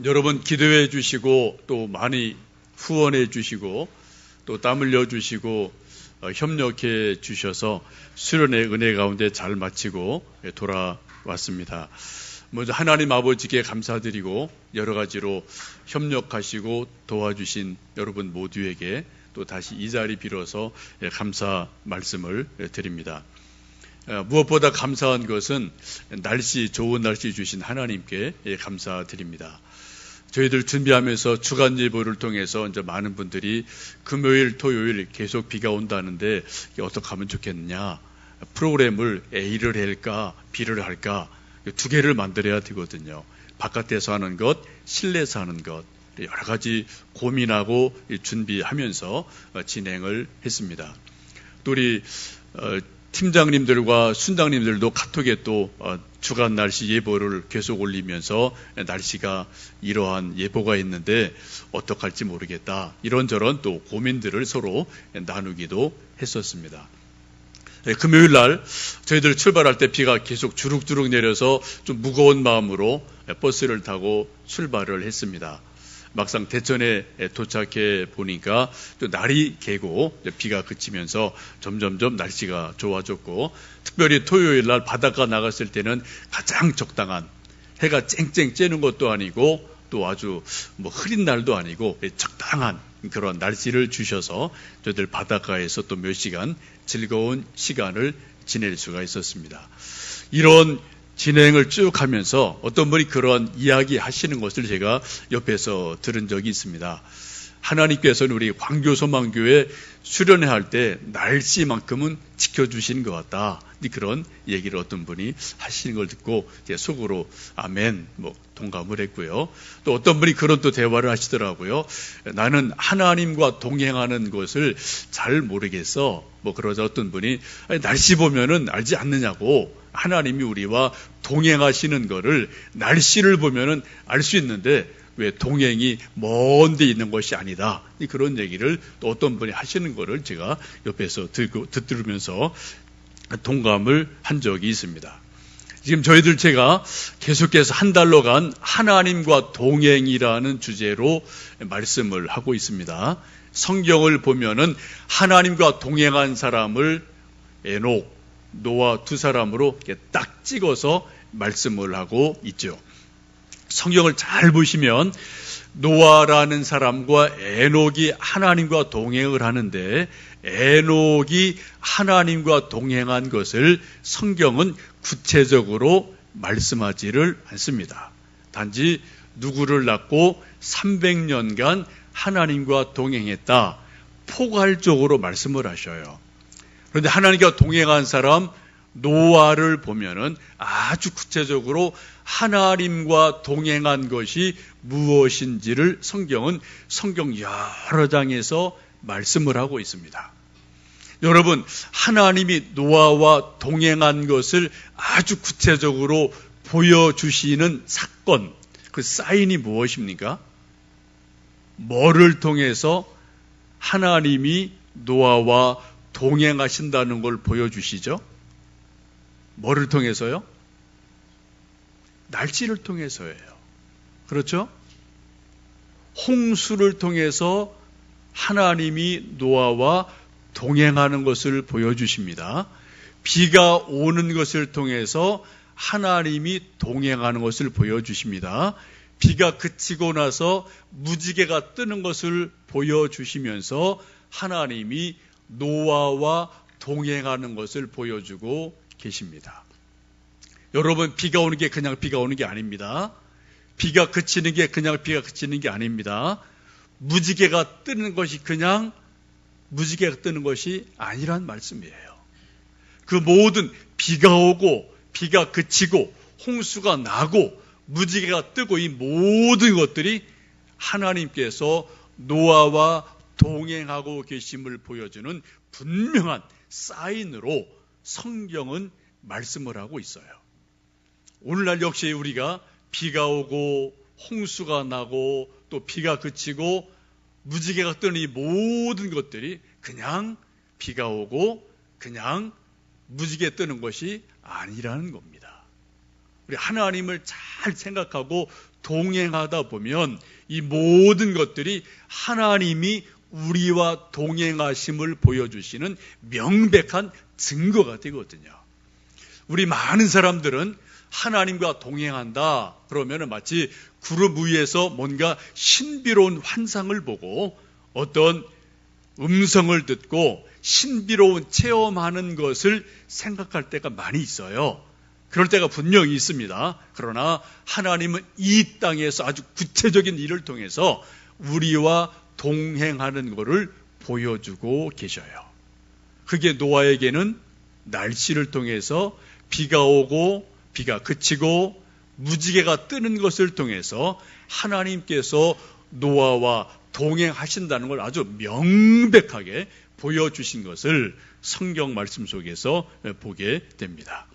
여러분 기도해 주시고 또 많이 후원해 주시고 또 땀 흘려 주시고 협력해 주셔서 수련의 은혜 가운데 잘 마치고 돌아왔습니다. 먼저 하나님 아버지께 감사드리고 여러 가지로 협력하시고 도와주신 여러분 모두에게 또 다시 이 자리 빌어서 감사 말씀을 드립니다. 무엇보다 감사한 것은 좋은 날씨 주신 하나님께 감사드립니다. 저희들 준비하면서 주간 예보를 통해서 이제 많은 분들이 금요일, 토요일 계속 비가 온다는데 어떻게 하면 좋겠느냐? 프로그램을 A를 할까, B를 할까? 두 개를 만들어야 되거든요. 바깥에서 하는 것, 실내에서 하는 것, 여러 가지 고민하고 준비하면서 진행을 했습니다. 또 우리 팀장님들과 순장님들도 카톡에 또 주간 날씨 예보를 계속 올리면서 날씨가 이러한 예보가 있는데 어떡할지 모르겠다. 이런저런 또 고민들을 서로 나누기도 했었습니다. 금요일 날 저희들 출발할 때 비가 계속 주룩주룩 내려서 좀 무거운 마음으로 버스를 타고 출발을 했습니다. 막상 대천에 도착해 보니까 또 날이 개고 비가 그치면서 점점점 날씨가 좋아졌고, 특별히 토요일 날 바닷가 나갔을 때는 가장 적당한, 해가 쨍쨍 쬐는 것도 아니고 또 아주 흐린 날도 아니고 적당한 그런 날씨를 주셔서 저희들 바닷가에서 또 몇 시간 즐거운 시간을 지낼 수가 있었습니다. 이런 진행을 쭉 하면서 어떤 분이 그런 이야기 하시는 것을 제가 옆에서 들은 적이 있습니다. 하나님께서는 우리 광교소망교회 수련회 할 때 날씨만큼은 지켜주시는 것 같다. 그런 얘기를 어떤 분이 하시는 걸 듣고 제 속으로 아멘 동감을 했고요. 또 어떤 분이 그런 또 대화를 하시더라고요. 나는 하나님과 동행하는 것을 잘 모르겠어. 그러자 어떤 분이 날씨 보면은 알지 않느냐고. 하나님이 우리와 동행하시는 거를 날씨를 보면은 알 수 있는데 왜 동행이 먼 데 있는 것이 아니다. 그런 얘기를 또 어떤 분이 하시는 거를 제가 옆에서 들으면서 동감을 한 적이 있습니다. 지금 저희들 제가 계속해서 한 달로 간 하나님과 동행이라는 주제로 말씀을 하고 있습니다. 성경을 보면은 하나님과 동행한 사람을 에녹, 노아 두 사람으로 딱 찍어서 말씀을 하고 있죠. 성경을 잘 보시면 노아라는 사람과 에녹이 하나님과 동행을 하는데, 에녹이 하나님과 동행한 것을 성경은 구체적으로 말씀하지를 않습니다. 단지 누구를 낳고 300년간 하나님과 동행했다, 포괄적으로 말씀을 하셔요. 그런데 하나님과 동행한 사람 노아를 보면은 아주 구체적으로 하나님과 동행한 것이 무엇인지를 성경 여러 장에서 말씀을 하고 있습니다. 여러분, 하나님이 노아와 동행한 것을 아주 구체적으로 보여주시는 사건, 그 사인이 무엇입니까? 뭐를 통해서 하나님이 노아와 동행하신다는 걸 보여주시죠? 뭐를 통해서요? 날씨를 통해서예요. 그렇죠? 홍수를 통해서 하나님이 노아와 동행하는 것을 보여주십니다. 비가 오는 것을 통해서 하나님이 동행하는 것을 보여주십니다. 비가 그치고 나서 무지개가 뜨는 것을 보여주시면서 하나님이 노아와 동행하는 것을 보여주고 계십니다. 여러분, 비가 오는 게 그냥 비가 오는 게 아닙니다. 비가 그치는 게 그냥 비가 그치는 게 아닙니다. 무지개가 뜨는 것이 그냥 무지개가 뜨는 것이 아니란 말씀이에요. 그 모든 비가 오고 비가 그치고 홍수가 나고 무지개가 뜨고 이 모든 것들이 하나님께서 노아와 동행하고 계심을 보여주는 분명한 사인으로 성경은 말씀을 하고 있어요. 오늘날 역시 우리가 비가 오고 홍수가 나고 또 비가 그치고 무지개가 뜨는 이 모든 것들이 그냥 비가 오고 그냥 무지개 뜨는 것이 아니라는 겁니다. 우리 하나님을 잘 생각하고 동행하다 보면 이 모든 것들이 하나님이 우리와 동행하심을 보여주시는 명백한 증거가 되거든요. 우리 많은 사람들은 하나님과 동행한다 그러면 마치 구름 위에서 뭔가 신비로운 환상을 보고 어떤 음성을 듣고 신비로운 체험하는 것을 생각할 때가 많이 있어요. 그럴 때가 분명히 있습니다. 그러나 하나님은 이 땅에서 아주 구체적인 일을 통해서 우리와 동행하는 것을 보여주고 계셔요. 그게 노아에게는 날씨를 통해서 비가 오고 비가 그치고 무지개가 뜨는 것을 통해서 하나님께서 노아와 동행하신다는 걸 아주 명백하게 보여주신 것을 성경 말씀 속에서 보게 됩니다.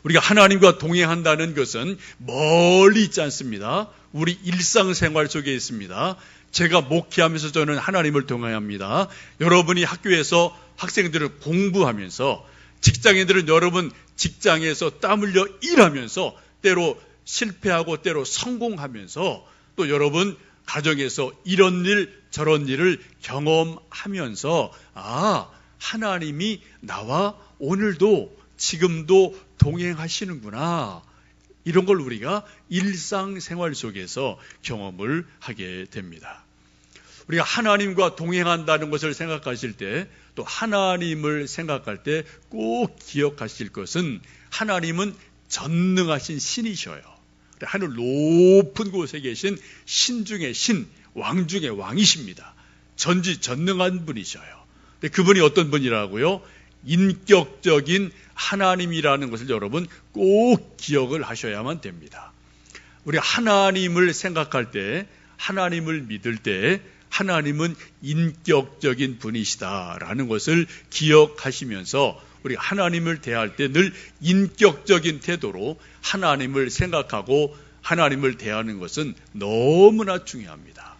우리가 하나님과 동행한다는 것은 멀리 있지 않습니다. 우리 일상생활 속에 있습니다. 제가 목회하면서 저는 하나님을 동행합니다. 여러분이 학교에서 학생들을 공부하면서 직장인들은 여러분 직장에서 땀 흘려 일하면서 때로 실패하고 때로 성공하면서 또 여러분 가정에서 이런 일 저런 일을 경험하면서 하나님이 나와 오늘도 지금도 동행하시는구나. 이런 걸 우리가 일상생활 속에서 경험을 하게 됩니다. 우리가 하나님과 동행한다는 것을 생각하실 때 또 하나님을 생각할 때 꼭 기억하실 것은 하나님은 전능하신 신이셔요. 하늘 높은 곳에 계신 신 중의 신, 왕 중의 왕이십니다. 전지전능한 분이셔요. 근데 그분이 어떤 분이라고요? 인격적인 하나님이라는 것을 여러분 꼭 기억을 하셔야만 됩니다. 우리 하나님을 생각할 때, 하나님을 믿을 때 하나님은 인격적인 분이시다라는 것을 기억하시면서 우리 하나님을 대할 때 늘 인격적인 태도로 하나님을 생각하고 하나님을 대하는 것은 너무나 중요합니다.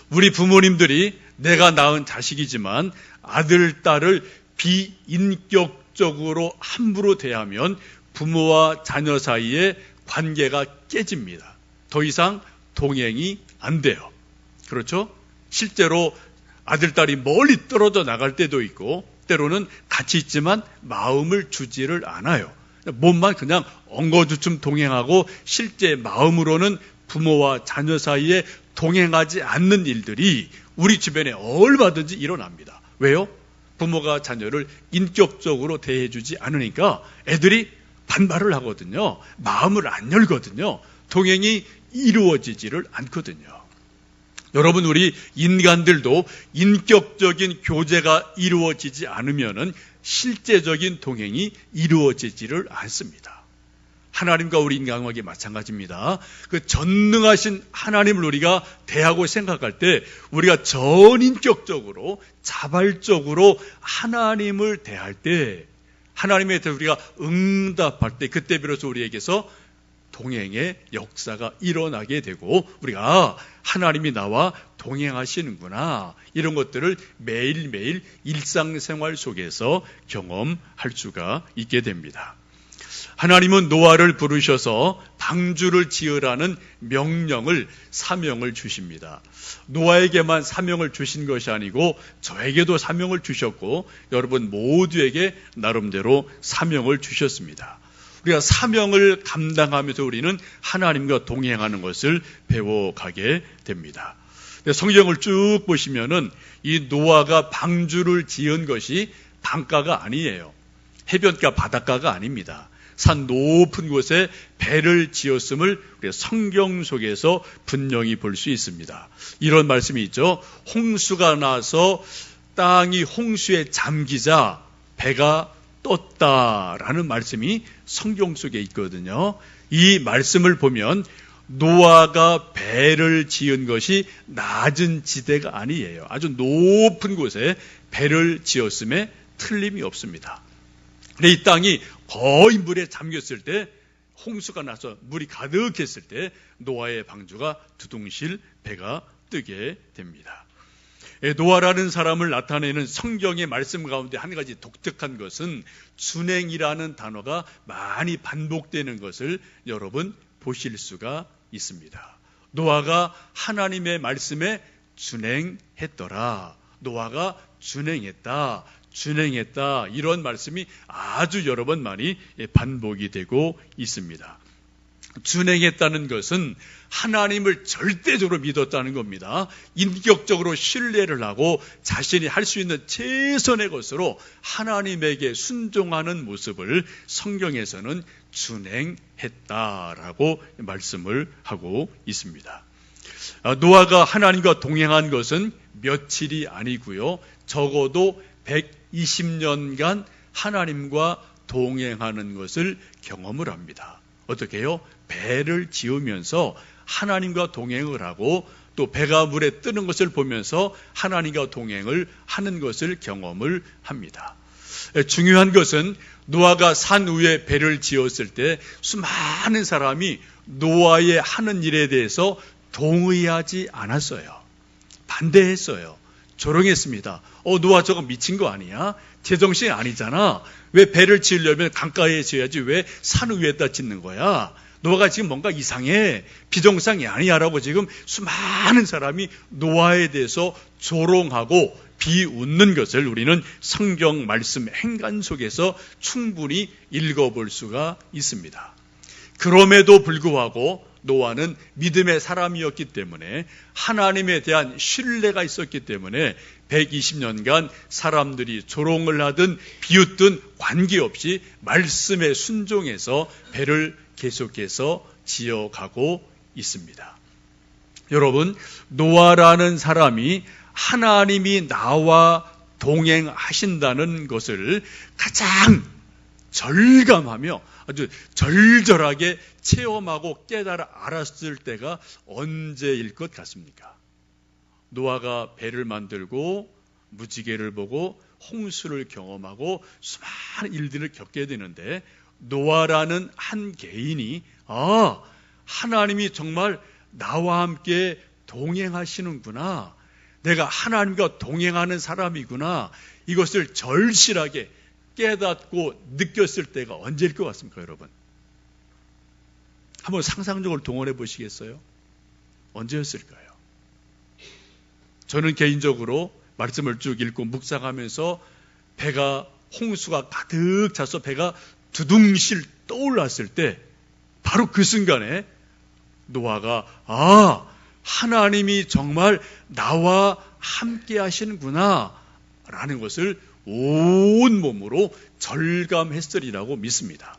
우리 부모님들이 내가 낳은 자식이지만 아들, 딸을 비인격적으로 함부로 대하면 부모와 자녀 사이에 관계가 깨집니다. 더 이상 동행이 안 돼요. 그렇죠? 실제로 아들, 딸이 멀리 떨어져 나갈 때도 있고 때로는 같이 있지만 마음을 주지를 않아요. 몸만 그냥 엉거주춤 동행하고 실제 마음으로는 부모와 자녀 사이에 동행하지 않는 일들이 우리 주변에 얼마든지 일어납니다. 왜요? 부모가 자녀를 인격적으로 대해주지 않으니까 애들이 반발을 하거든요. 마음을 안 열거든요. 동행이 이루어지지를 않거든요. 여러분, 우리 인간들도 인격적인 교제가 이루어지지 않으면은 실제적인 동행이 이루어지지를 않습니다. 하나님과 우리 인간관계 마찬가지입니다. 그 전능하신 하나님을 우리가 대하고 생각할 때 우리가 전인격적으로 자발적으로 하나님을 대할 때 하나님에 대해서 우리가 응답할 때 그때 비로소 우리에게서 동행의 역사가 일어나게 되고 우리가 하나님이 나와 동행하시는구나 이런 것들을 매일매일 일상생활 속에서 경험할 수가 있게 됩니다. 하나님은 노아를 부르셔서 방주를 지으라는 사명을 주십니다. 노아에게만 사명을 주신 것이 아니고 저에게도 사명을 주셨고 여러분 모두에게 나름대로 사명을 주셨습니다. 우리가 사명을 감당하면서 우리는 하나님과 동행하는 것을 배워가게 됩니다. 성경을 쭉 보시면은 이 노아가 방주를 지은 것이 강가가 아니에요. 해변가 바닷가가 아닙니다. 산 높은 곳에 배를 지었음을 우리가 성경 속에서 분명히 볼 수 있습니다. 이런 말씀이 있죠. 홍수가 나서 땅이 홍수에 잠기자 배가 떴다라는 말씀이 성경 속에 있거든요. 이 말씀을 보면 노아가 배를 지은 것이 낮은 지대가 아니에요. 아주 높은 곳에 배를 지었음에 틀림이 없습니다. 근데 이 땅이 거의 물에 잠겼을 때 홍수가 나서 물이 가득했을 때 노아의 방주가 두둥실 배가 뜨게 됩니다. 노아라는 사람을 나타내는 성경의 말씀 가운데 한 가지 독특한 것은 준행이라는 단어가 많이 반복되는 것을 여러분 보실 수가 있습니다. 노아가 하나님의 말씀에 준행했더라. 노아가 준행했다. 이런 말씀이 아주 여러 번 많이 반복이 되고 있습니다. 준행했다는 것은 하나님을 절대적으로 믿었다는 겁니다. 인격적으로 신뢰를 하고 자신이 할 수 있는 최선의 것으로 하나님에게 순종하는 모습을 성경에서는 준행했다라고 말씀을 하고 있습니다. 노아가 하나님과 동행한 것은 며칠이 아니고요. 적어도 120년간 하나님과 동행하는 것을 경험을 합니다. 어떻게 해요? 배를 지으면서 하나님과 동행을 하고 또 배가 물에 뜨는 것을 보면서 하나님과 동행을 하는 것을 경험을 합니다. 중요한 것은 노아가 산 위에 배를 지었을 때 수많은 사람이 노아의 하는 일에 대해서 동의하지 않았어요. 반대했어요. 조롱했습니다. 노아 저거 미친 거 아니야? 제정신이 아니잖아. 왜 배를 지으려면 강가에 지어야지 왜 산 위에다 짓는 거야? 노아가 지금 뭔가 이상해. 비정상이 아니야라고 지금 수많은 사람이 노아에 대해서 조롱하고 비웃는 것을 우리는 성경 말씀 행간 속에서 충분히 읽어볼 수가 있습니다. 그럼에도 불구하고 노아는 믿음의 사람이었기 때문에 하나님에 대한 신뢰가 있었기 때문에 120년간 사람들이 조롱을 하든 비웃든 관계없이 말씀에 순종해서 배를 계속해서 지어가고 있습니다. 여러분, 노아라는 사람이 하나님이 나와 동행하신다는 것을 가장 절감하며 아주 절절하게 체험하고 깨달아 알았을 때가 언제일 것 같습니까? 노아가 배를 만들고 무지개를 보고 홍수를 경험하고 수많은 일들을 겪게 되는데 노아라는 한 개인이 하나님이 정말 나와 함께 동행하시는구나. 내가 하나님과 동행하는 사람이구나. 이것을 절실하게 깨닫고 느꼈을 때가 언제일 것 같습니까, 여러분? 한번 상상력을 동원해 보시겠어요? 언제였을까요? 저는 개인적으로 말씀을 쭉 읽고 묵상하면서 배가 홍수가 가득 차서 배가 두둥실 떠올랐을 때 바로 그 순간에 노아가 하나님이 정말 나와 함께 하시는구나 라는 것을 온 몸으로 절감했으리라고 믿습니다.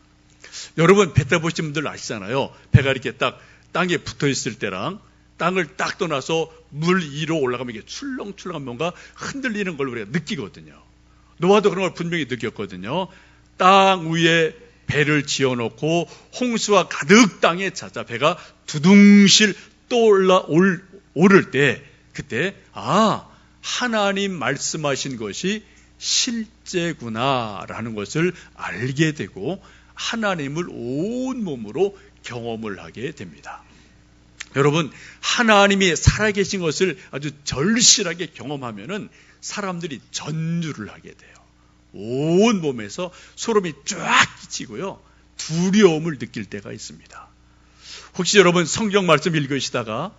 여러분 배 타보신 분들 아시잖아요. 배가 이렇게 딱 땅에 붙어 있을 때랑 땅을 딱 떠나서 물 위로 올라가면 이게 출렁출렁한 뭔가 흔들리는 걸 우리가 느끼거든요. 노아도 그런 걸 분명히 느꼈거든요. 땅 위에 배를 지어놓고 홍수가 가득 땅에 차자 배가 두둥실 떠오를 때 그때 하나님 말씀하신 것이 실제구나라는 것을 알게 되고 하나님을 온 몸으로 경험을 하게 됩니다. 여러분, 하나님이 살아계신 것을 아주 절실하게 경험하면은 사람들이 전율을 하게 돼요. 온 몸에서 소름이 쫙 끼치고요. 두려움을 느낄 때가 있습니다. 혹시 여러분 성경 말씀 읽으시다가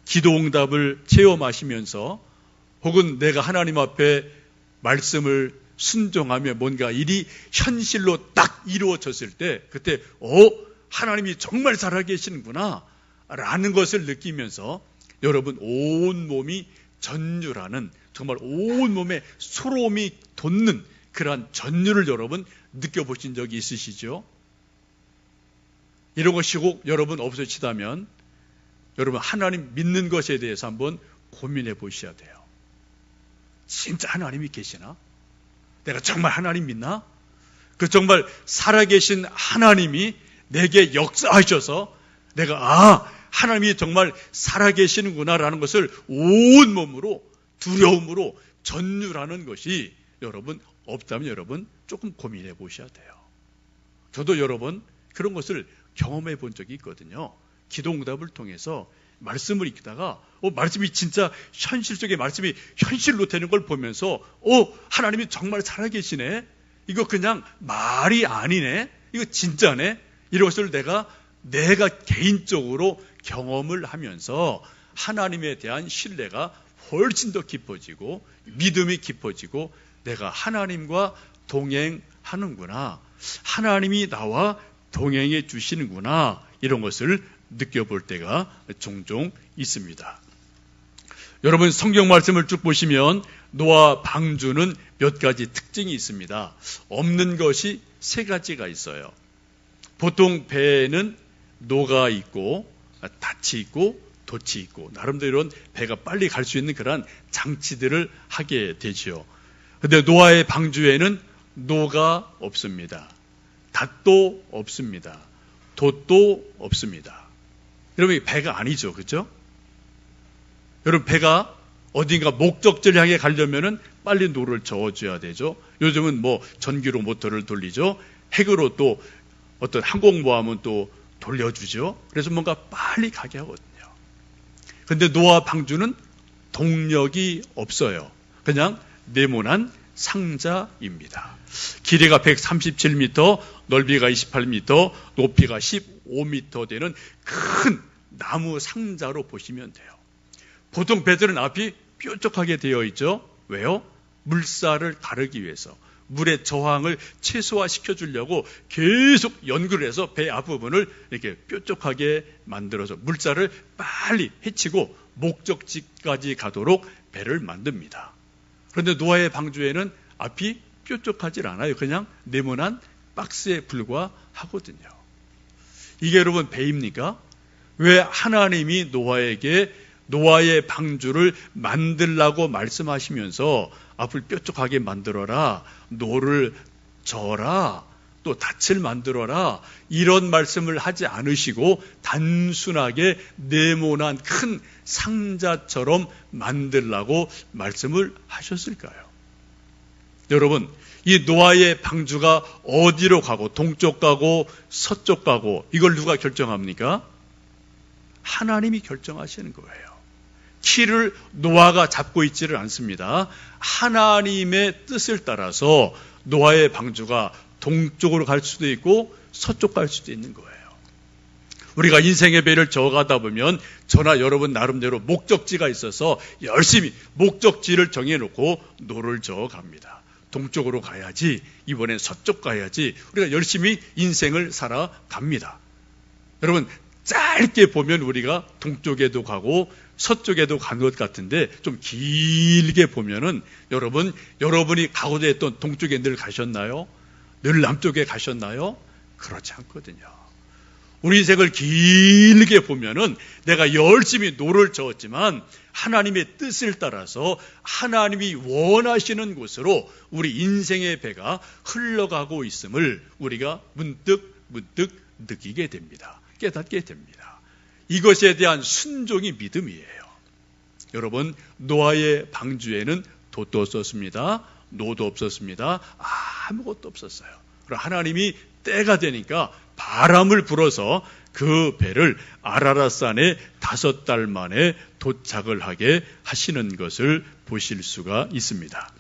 기도응답을 체험하시면서 혹은 내가 하나님 앞에 말씀을 순종하며 뭔가 일이 현실로 딱 이루어졌을 때 그때 하나님이 정말 살아계시는구나 라는 것을 느끼면서 여러분 온 몸이 전율하는 정말 온 몸에 소름이 돋는 그러한 전율을 여러분 느껴보신 적이 있으시죠? 이런 것이 혹 여러분 없으시다면 여러분 하나님 믿는 것에 대해서 한번 고민해 보셔야 돼요. 진짜 하나님이 계시나? 내가 정말 하나님 믿나? 그 정말 살아계신 하나님이 내게 역사하셔서 내가 하나님이 정말 살아계시는구나라는 것을 온 몸으로 두려움으로 전율하는 것이 여러분 없다면 여러분 조금 고민해 보셔야 돼요. 저도 여러분 그런 것을 경험해 본 적이 있거든요. 기도응답을 통해서 말씀을 읽다가 말씀이 진짜 현실 속의 말씀이 현실로 되는 걸 보면서 하나님이 정말 살아계시네. 이거 그냥 말이 아니네. 이거 진짜네. 이런 것을 내가 개인적으로 경험을 하면서 하나님에 대한 신뢰가 훨씬 더 깊어지고 믿음이 깊어지고 내가 하나님과 동행하는구나, 하나님이 나와 동행해 주시는구나, 이런 것을 느껴볼 때가 종종 있습니다. 여러분, 성경 말씀을 쭉 보시면 노아 방주는 몇 가지 특징이 있습니다. 없는 것이 세 가지가 있어요. 보통 배에는 노가 있고 닻이 있고 돛이 있고 나름대로 배가 빨리 갈 수 있는 그런 장치들을 하게 되죠. 그런데 노아의 방주에는 노가 없습니다. 닷도 없습니다. 돛도 없습니다. 여러분, 배가 아니죠, 그렇죠? 여러분, 배가 어딘가 목적지를 향해 가려면은 빨리 노를 저어줘야 되죠. 요즘은 뭐 전기로 모터를 돌리죠. 핵으로 또 어떤 항공모함은 또 돌려주죠. 그래서 뭔가 빨리 가게 하거든요. 그런데 노아 방주는 동력이 없어요. 그냥 네모난 상자입니다. 길이가 137m, 넓이가 28m, 높이가 15m 되는 큰 나무 상자로 보시면 돼요. 보통 배들은 앞이 뾰족하게 되어 있죠. 왜요? 물살을 가르기 위해서, 물의 저항을 최소화시켜 주려고 계속 연구를 해서 배 앞부분을 이렇게 뾰족하게 만들어서 물살을 빨리 헤치고 목적지까지 가도록 배를 만듭니다. 그런데 노아의 방주에는 앞이 뾰족하지 않아요. 그냥 네모난 박스에 불과하거든요. 이게 여러분 배입니까? 왜 하나님이 노아에게 노아의 방주를 만들라고 말씀하시면서 앞을 뾰족하게 만들어라, 노를 저어라, 또 닻을 만들어라, 이런 말씀을 하지 않으시고 단순하게 네모난 큰 상자처럼 만들라고 말씀을 하셨을까요? 여러분, 이 노아의 방주가 어디로 가고, 동쪽 가고 서쪽 가고, 이걸 누가 결정합니까? 하나님이 결정하시는 거예요. 키를 노아가 잡고 있지를 않습니다. 하나님의 뜻을 따라서 노아의 방주가 동쪽으로 갈 수도 있고 서쪽 갈 수도 있는 거예요. 우리가 인생의 배를 저어가다 보면 저나 여러분 나름대로 목적지가 있어서 열심히 목적지를 정해놓고 노를 저어갑니다. 동쪽으로 가야지, 이번엔 서쪽 가야지, 우리가 열심히 인생을 살아갑니다. 여러분, 짧게 보면 우리가 동쪽에도 가고 서쪽에도 간 것 같은데 좀 길게 보면은 여러분이 가고자 했던 동쪽에 늘 가셨나요? 늘 남쪽에 가셨나요? 그렇지 않거든요. 우리 인생을 길게 보면은 내가 열심히 노를 저었지만 하나님의 뜻을 따라서 하나님이 원하시는 곳으로 우리 인생의 배가 흘러가고 있음을 우리가 문득 느끼게 됩니다. 깨닫게 됩니다. 이것에 대한 순종이 믿음이에요. 여러분, 노아의 방주에는 돛도 없었습니다. 노도 없었습니다. 아무것도 없었어요. 그럼 하나님이 때가 되니까 바람을 불어서 그 배를 아라랏산에 5달 만에 도착을 하게 하시는 것을 보실 수가 있습니다.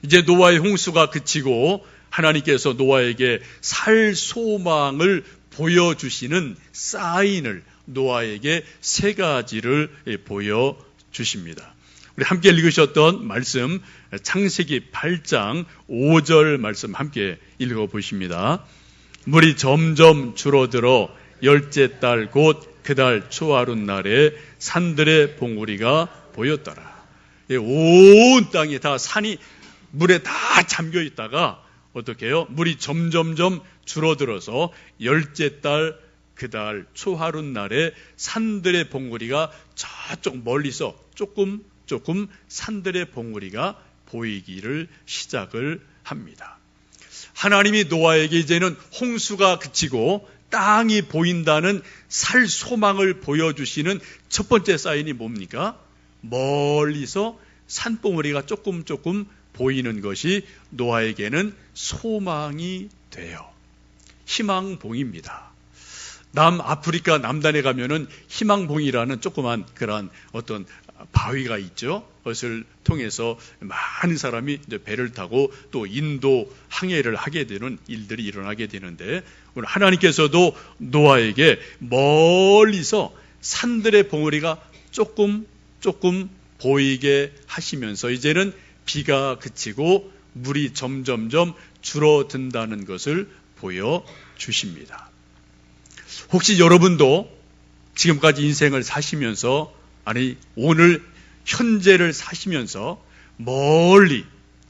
이제 노아의 홍수가 그치고 하나님께서 노아에게 살 소망을 보여주시는 사인을 노아에게 3가지를 보여주십니다. 우리 함께 읽으셨던 말씀 창세기 8장 5절 말씀 함께 읽어보십니다. 물이 점점 줄어들어 10째 달 곧 그달 초하룻날에 산들의 봉우리가 보였더라. 온 땅이 다 산이 물에 다 잠겨 있다가 어떻게 해요? 물이 점점점 줄어들어서 10째 달 그달 초하룻날에 산들의 봉우리가 저쪽 멀리서 조금 산들의 봉우리가 보이기를 시작을 합니다. 하나님이 노아에게 이제는 홍수가 그치고 땅이 보인다는 살 소망을 보여주시는 첫 번째 사인이 뭡니까? 멀리서 산봉우리가 조금 보이는 것이 노아에게는 소망이 돼요. 희망봉입니다. 남아프리카 남단에 가면은 희망봉이라는 조그만 그런 어떤 바위가 있죠. 그것을 통해서 많은 사람이 이제 배를 타고 또 인도 항해를 하게 되는 일들이 일어나게 되는데, 오늘 하나님께서도 노아에게 멀리서 산들의 봉우리가 조금 보이게 하시면서 이제는 비가 그치고 물이 점점점 줄어든다는 것을 보여주십니다. 혹시 여러분도 지금까지 인생을 사시면서, 아니 오늘 현재를 사시면서 멀리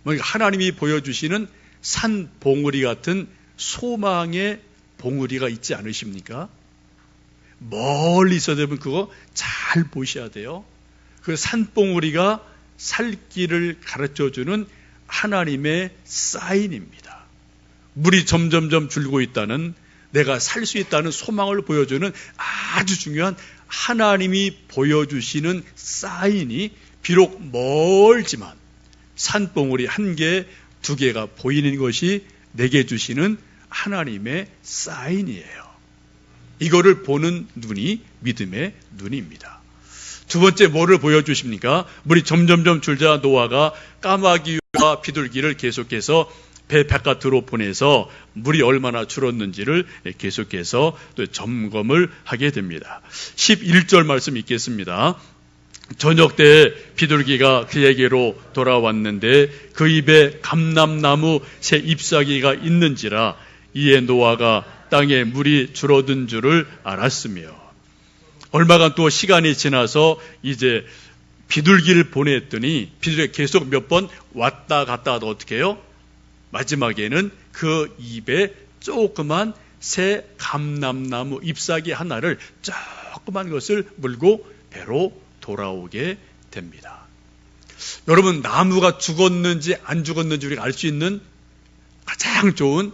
하나님이 보여주시는 산 봉우리 같은 소망의 봉우리가 있지 않으십니까? 멀리서 여러분 그거 잘 보셔야 돼요. 그 산봉우리가 살 길을 가르쳐주는 하나님의 사인입니다. 물이 점점점 줄고 있다는, 내가 살 수 있다는 소망을 보여주는 아주 중요한 하나님이 보여주시는 사인이, 비록 멀지만 산봉우리 한 개, 두 개가 보이는 것이 내게 주시는 하나님의 사인이에요. 이거를 보는 눈이 믿음의 눈입니다. 두 번째 뭐를 보여주십니까? 물이 점점점 줄자 노아가 까마귀와 비둘기를 계속해서 배 바깥으로 보내서 물이 얼마나 줄었는지를 계속해서 또 점검을 하게 됩니다. 11절 말씀 읽겠습니다. 저녁 때 비둘기가 그에게로 돌아왔는데 그 입에 감람나무 새 잎사귀가 있는지라 이에 노아가 땅에 물이 줄어든 줄을 알았으며, 얼마간 또 시간이 지나서 이제 비둘기를 보냈더니 비둘기가 계속 몇 번 왔다 갔다 하다 어떻게 해요? 마지막에는 그 입에 조그만 새 감람나무 잎사귀 하나를 조그만 것을 물고 배로 돌아오게 됩니다. 여러분, 나무가 죽었는지 안 죽었는지 우리가 알 수 있는 가장 좋은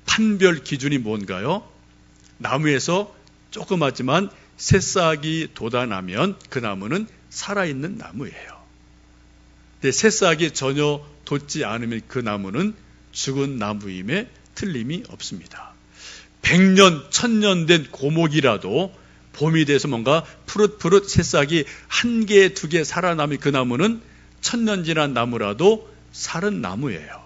판별 기준이 뭔가요? 나무에서 조그맣지만 새싹이 돋아나면 그 나무는 살아있는 나무예요. 근데 새싹이 전혀 돋지 않으면 그 나무는 죽은 나무임에 틀림이 없습니다. 100년, 1000년 된 고목이라도 봄이 돼서 뭔가 푸릇푸릇 새싹이 한 개, 두 개 살아나면 그 나무는 1000년 지난 나무라도 살은 나무예요.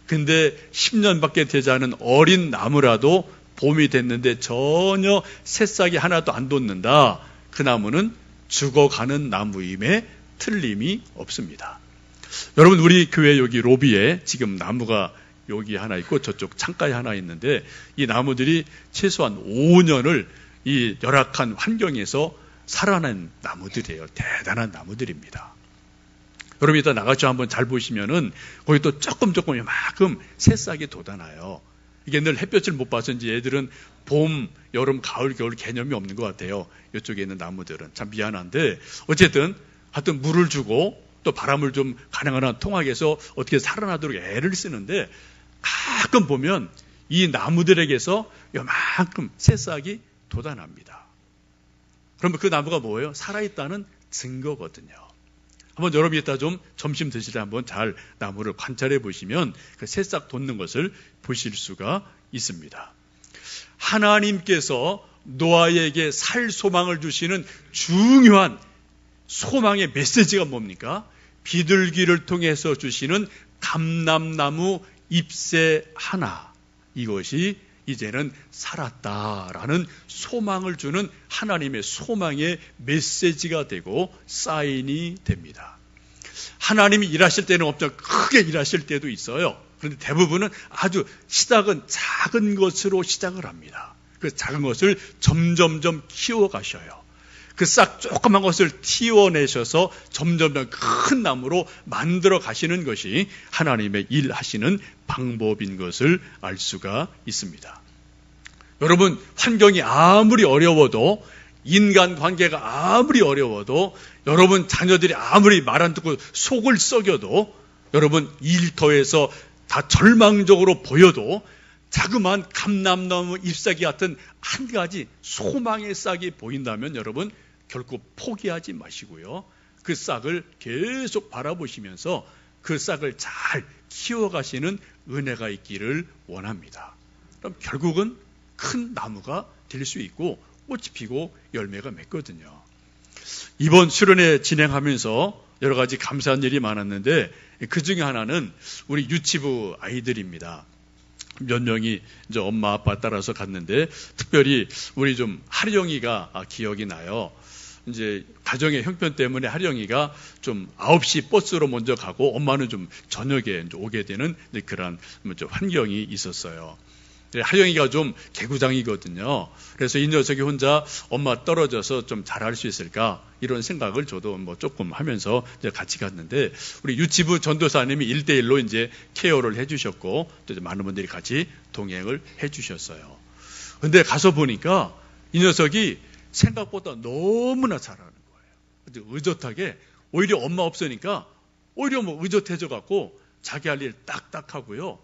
근데 10년밖에 되지 않은 어린 나무라도 봄이 됐는데 전혀 새싹이 하나도 안 돋는다. 그 나무는 죽어가는 나무임에 틀림이 없습니다. 여러분, 우리 교회 여기 로비에 지금 나무가 여기 하나 있고 저쪽 창가에 하나 있는데 이 나무들이 최소한 5년을 이 열악한 환경에서 살아난 나무들이에요. 대단한 나무들입니다. 여러분, 이따 나가서 한번 잘 보시면은 거기 또 조금 이만큼 새싹이 돋아나요. 이게 늘 햇볕을 못 봐서인지 얘들은 봄, 여름, 가을, 겨울 개념이 없는 것 같아요. 이쪽에 있는 나무들은. 참 미안한데 어쨌든 하여튼 물을 주고 또 바람을 좀 가능한 한 통하게 해서 어떻게 살아나도록 애를 쓰는데 가끔 보면 이 나무들에게서 요만큼 새싹이 돋아납니다. 그러면 그 나무가 뭐예요? 살아있다는 증거거든요. 한번 여러분이 이따 좀 점심 드실 때 한번 잘 나무를 관찰해 보시면 그 새싹 돋는 것을 보실 수가 있습니다. 하나님께서 노아에게 살 소망을 주시는 중요한 소망의 메시지가 뭡니까? 비둘기를 통해서 주시는 감람나무 잎새 하나, 이것이 이제는 살았다라는 소망을 주는 하나님의 소망의 메시지가 되고 사인이 됩니다. 하나님이 일하실 때는 엄청 크게 일하실 때도 있어요. 그런데 대부분은 아주 시작은 작은 것으로 시작을 합니다. 그 작은 것을 점점점 키워가셔요. 그 싹 조그만 것을 틔워내셔서 점점점 큰 나무로 만들어 가시는 것이 하나님의 일하시는 방법인 것을 알 수가 있습니다. 여러분, 환경이 아무리 어려워도, 인간관계가 아무리 어려워도, 여러분 자녀들이 아무리 말 안 듣고 속을 썩여도, 여러분 일터에서 다 절망적으로 보여도 자그마한 감람나무 잎사귀 같은 한 가지 소망의 싹이 보인다면 여러분 결코 포기하지 마시고요. 그 싹을 계속 바라보시면서 그 싹을 잘 키워가시는 은혜가 있기를 원합니다. 그럼 결국은 큰 나무가 될 수 있고 꽃이 피고 열매가 맺거든요. 이번 수련회 진행하면서 여러 가지 감사한 일이 많았는데 그 중에 하나는 우리 유치부 아이들입니다. 몇 명이 이제 엄마 아빠 따라서 갔는데 특별히 우리 좀 하령이가 기억이 나요. 이제 가정의 형편 때문에 하령이가 좀 9시 버스로 먼저 가고 엄마는 좀 저녁에 이제 오게 되는 그런 환경이 있었어요. 하령이가 좀 개구장이거든요. 그래서 이 녀석이 혼자 엄마 떨어져서 좀 잘할 수 있을까 이런 생각을 저도 조금 하면서 이제 같이 갔는데 우리 유치부 전도사님이 1대1로 이제 케어를 해주셨고 또 이제 많은 분들이 같이 동행을 해주셨어요. 근데 가서 보니까 이 녀석이 생각보다 너무나 잘하는 거예요. 의젓하게 오히려 엄마 없으니까 오히려 의젓해져 갖고 자기 할 일 딱딱 하고요.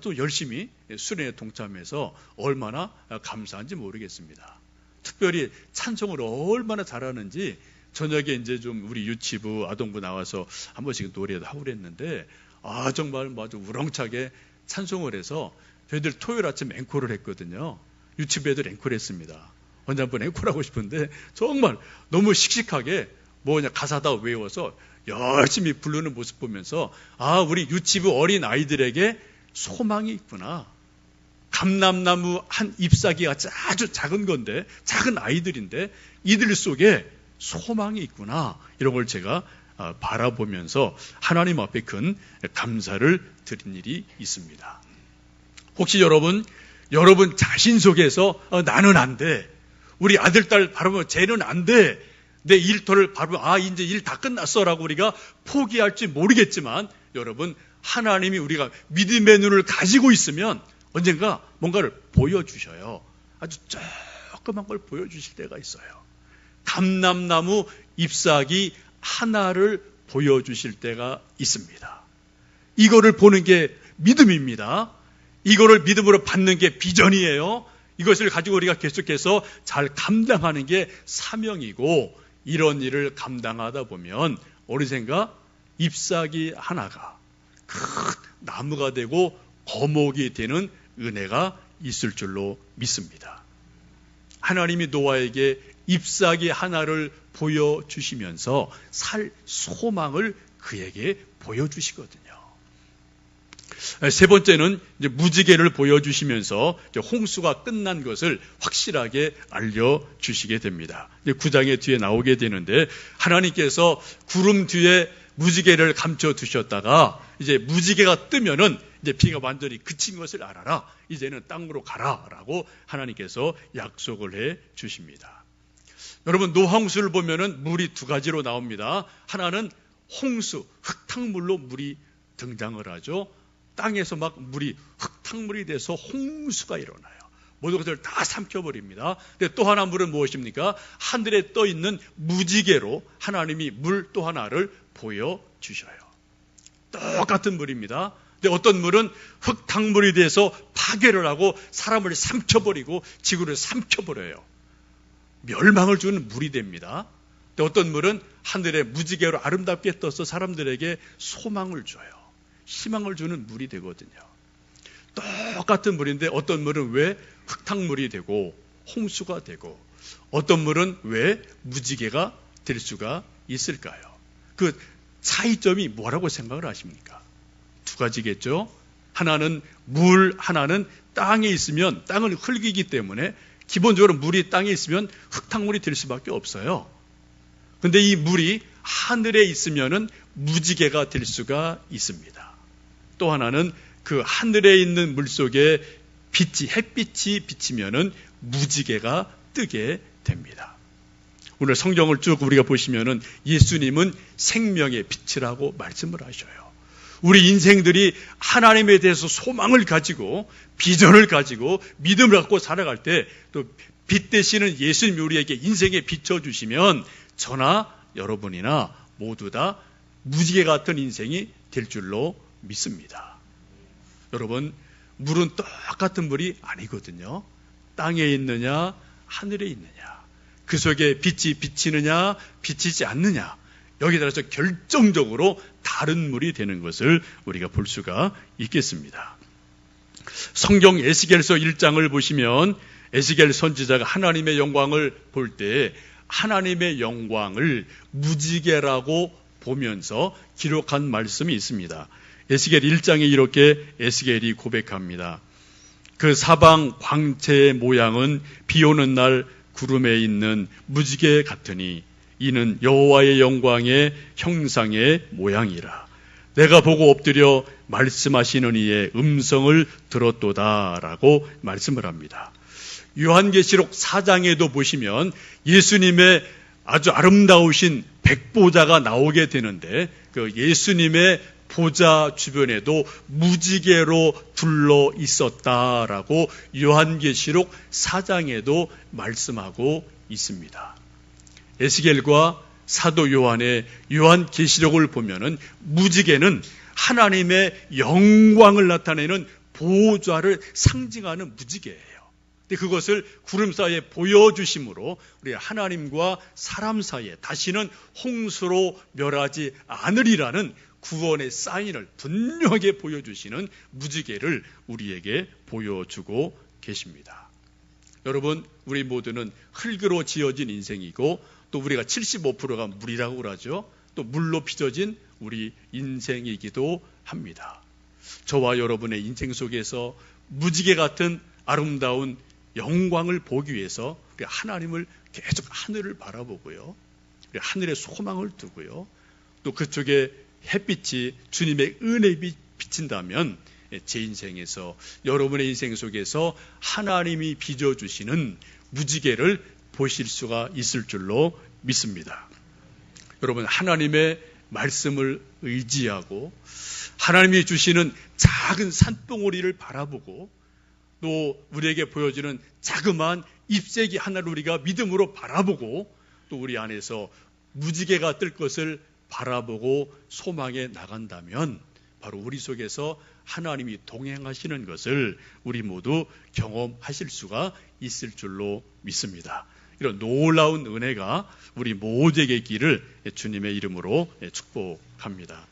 또 열심히 수련회에 동참해서 얼마나 감사한지 모르겠습니다. 특별히 찬송을 얼마나 잘하는지 저녁에 이제 좀 우리 유치부 아동부 나와서 한 번씩 노래도 하고 그랬는데 정말 아주 우렁차게 찬송을 해서 저희들 토요일 아침 앵콜을 했거든요. 유치부 애들 앵콜 했습니다. 언제 한번 앵콜하고 싶은데 정말 너무 씩씩하게 가사다 외워서 열심히 부르는 모습 보면서 우리 유치부 어린 아이들에게 소망이 있구나. 감람나무 한 잎사귀가 아주 작은 건데 작은 아이들인데 이들 속에 소망이 있구나. 이런 걸 제가 바라보면서 하나님 앞에 큰 감사를 드린 일이 있습니다. 혹시 여러분 자신 속에서 나는 안 돼. 우리 아들, 딸 바라보면 쟤는 안 돼. 내 일터를 바라보면 이제 일 다 끝났어라고 우리가 포기할지 모르겠지만 여러분 하나님이 우리가 믿음의 눈을 가지고 있으면 언젠가 뭔가를 보여주셔요. 아주 조그만 걸 보여주실 때가 있어요. 감람나무 잎사귀 하나를 보여주실 때가 있습니다. 이거를 보는 게 믿음입니다. 이거를 믿음으로 받는 게 비전이에요. 이것을 가지고 우리가 계속해서 잘 감당하는 게 사명이고 이런 일을 감당하다 보면 어느샌가 잎사귀 하나가 큰 나무가 되고 거목이 되는 은혜가 있을 줄로 믿습니다. 하나님이 노아에게 잎사귀 하나를 보여주시면서 살 소망을 그에게 보여주시거든요. 세 번째는 이제 무지개를 보여주시면서 이제 홍수가 끝난 것을 확실하게 알려주시게 됩니다. 9장의 뒤에 나오게 되는데 하나님께서 구름 뒤에 무지개를 감춰 두셨다가 이제 무지개가 뜨면은 이제 비가 완전히 그친 것을 알아라. 이제는 땅으로 가라라고 하나님께서 약속을 해 주십니다. 여러분 노홍수를 보면은 물이 두 가지로 나옵니다. 하나는 홍수, 흙탕물로 물이 등장을 하죠. 땅에서 막 물이 흙탕물이 돼서 홍수가 일어나요. 모든 것을 다 삼켜버립니다. 근데 또 하나 물은 무엇입니까? 하늘에 떠 있는 무지개로 하나님이 물 또 하나를 보여주셔요. 똑같은 물입니다. 근데 어떤 물은 흙탕물이 돼서 파괴를 하고 사람을 삼켜버리고 지구를 삼켜버려요. 멸망을 주는 물이 됩니다. 근데 어떤 물은 하늘에 무지개로 아름답게 떠서 사람들에게 소망을 줘요. 희망을 주는 물이 되거든요. 똑같은 물인데 어떤 물은 왜 흙탕물이 되고 홍수가 되고 어떤 물은 왜 무지개가 될 수가 있을까요? 그 차이점이 뭐라고 생각을 하십니까? 두 가지겠죠. 하나는 물, 하나는 땅에 있으면 땅은 흙이기 때문에 기본적으로 물이 땅에 있으면 흙탕물이 될 수밖에 없어요. 그런데 이 물이 하늘에 있으면은 무지개가 될 수가 있습니다. 또 하나는 그 하늘에 있는 물 속에 햇빛이 비치면은 무지개가 뜨게 됩니다. 오늘 성경을 쭉 우리가 보시면은 예수님은 생명의 빛이라고 말씀을 하셔요. 우리 인생들이 하나님에 대해서 소망을 가지고 비전을 가지고 믿음을 갖고 살아갈 때 또 빛 되시는 예수님이 우리에게 인생에 비춰주시면 저나 여러분이나 모두 다 무지개 같은 인생이 될 줄로 믿습니다. 여러분 물은 똑같은 물이 아니거든요. 땅에 있느냐 하늘에 있느냐 그 속에 빛이 비치느냐 비치지 않느냐 여기에 따라서 결정적으로 다른 물이 되는 것을 우리가 볼 수가 있겠습니다. 성경 에스겔서 1장을 보시면 에스겔 선지자가 하나님의 영광을 볼 때 하나님의 영광을 무지개라고 보면서 기록한 말씀이 있습니다. 에스겔 1장에 이렇게 에스겔이 고백합니다. 그 사방 광채의 모양은 비 오는 날 구름에 있는 무지개 같으니 이는 여호와의 영광의 형상의 모양이라. 내가 보고 엎드려 말씀하시는 이의 음성을 들었도다라고 말씀을 합니다. 요한계시록 4장에도 보시면 예수님의 아주 아름다우신 백보자가 나오게 되는데 그 예수님의 보좌 주변에도 무지개로 둘러 있었다라고 요한계시록 4장에도 말씀하고 있습니다. 에스겔과 사도 요한의 요한계시록을 보면은 무지개는 하나님의 영광을 나타내는 보좌를 상징하는 무지개예요. 근데 그것을 구름 사이에 보여주심으로 우리 하나님과 사람 사이에 다시는 홍수로 멸하지 않으리라는 구원의 사인을 분명하게 보여주시는 무지개를 우리에게 보여주고 계십니다. 여러분, 우리 모두는 흙으로 지어진 인생이고 또 우리가 75%가 물이라고 그러죠. 또 물로 빚어진 우리 인생이기도 합니다. 저와 여러분의 인생 속에서 무지개 같은 아름다운 영광을 보기 위해서 우리 하나님을 계속 하늘을 바라보고요. 우리 하늘에 소망을 두고요. 또 그쪽에 햇빛이 주님의 은혜빛 비친다면 제 인생에서 여러분의 인생 속에서 하나님이 빚어주시는 무지개를 보실 수가 있을 줄로 믿습니다. 여러분, 하나님의 말씀을 의지하고 하나님이 주시는 작은 산봉우리를 바라보고 또 우리에게 보여주는 자그마한 잎새기 하나를 우리가 믿음으로 바라보고 또 우리 안에서 무지개가 뜰 것을 바라보고 소망해 나간다면 바로 우리 속에서 하나님이 동행하시는 것을 우리 모두 경험하실 수가 있을 줄로 믿습니다. 이런 놀라운 은혜가 우리 모두에게 있기를 주님의 이름으로 축복합니다.